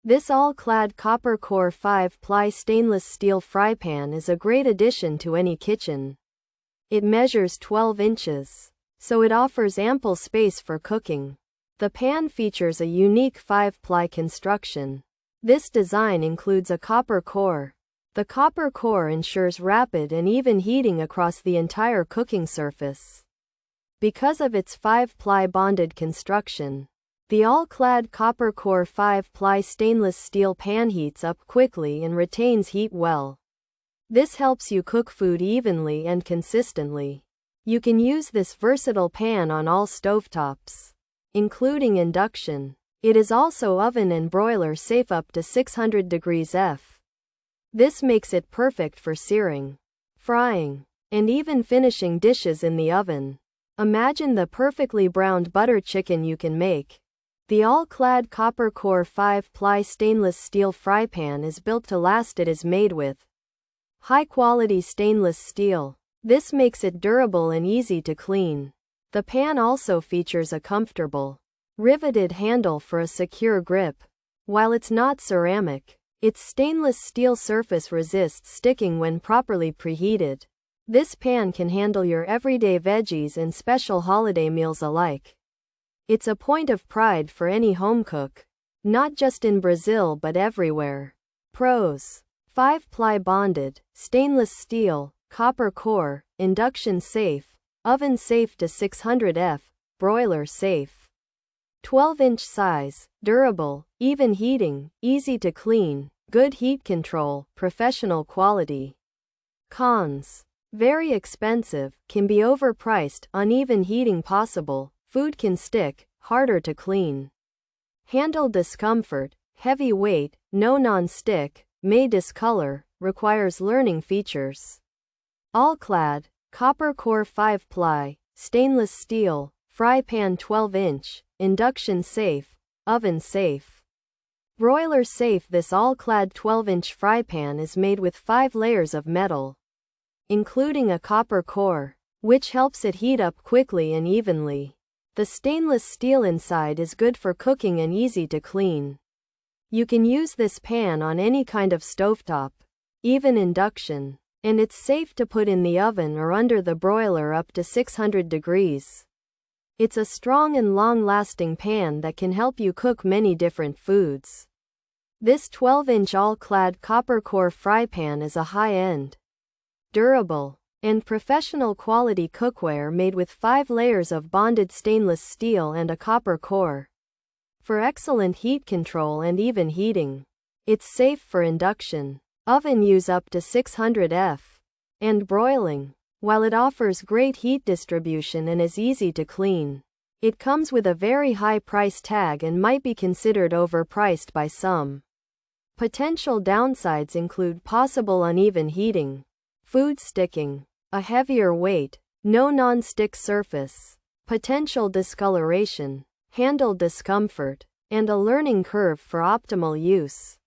This all-clad copper core 5-ply stainless steel fry pan is a great addition to any kitchen. It measures 12 inches, so it offers ample space for cooking. The pan features a unique 5-ply construction. This design includes a copper core. The copper core ensures rapid and even heating across the entire cooking surface. Because of its 5-ply bonded construction, the all-clad copper core 5-ply stainless steel pan heats up quickly and retains heat well. This helps you cook food evenly and consistently. You can use this versatile pan on all stovetops, including induction. It is also oven and broiler safe up to 600 degrees F. This makes it perfect for searing, frying, and even finishing dishes in the oven. Imagine the perfectly browned butter chicken you can make. The all-clad copper core 5-ply stainless steel fry pan is built to last. It is made with high-quality stainless steel. This makes it durable and easy to clean. The pan also features a comfortable, riveted handle for a secure grip. While it's not ceramic, its stainless steel surface resists sticking when properly preheated. This pan can handle your everyday veggies and special holiday meals alike. It's a point of pride for any home cook, not just in Brazil but everywhere. Pros: 5-ply bonded, stainless steel, copper core, induction safe, oven safe to 600 F, broiler safe. 12-inch size, durable, even heating, easy to clean, good heat control, professional quality. Cons: very expensive, can be overpriced, uneven heating possible, food can stick, harder to clean. Handle discomfort, heavy weight, no non-stick, may discolor, requires learning features. All-clad, copper core 5-ply, stainless steel, fry pan 12-inch, induction safe, oven safe. Broiler safe. This all-clad 12-inch fry pan is made with 5 layers of metal, including a copper core, which helps it heat up quickly and evenly. The stainless steel inside is good for cooking and easy to clean. You can use this pan on any kind of stovetop, even induction, and it's safe to put in the oven or under the broiler up to 600 degrees. It's a strong and long-lasting pan that can help you cook many different foods. This 12-inch all-clad copper core fry pan is a high-end, durable, and professional quality cookware made with 5 layers of bonded stainless steel and a copper core. For excellent heat control and even heating. It's safe for induction, oven use up to 600 F, and broiling. While it offers great heat distribution and is easy to clean, it comes with a very high price tag and might be considered overpriced by some. Potential downsides include possible uneven heating, food sticking, a heavier weight, no non-stick surface, potential discoloration, handle discomfort, and a learning curve for optimal use.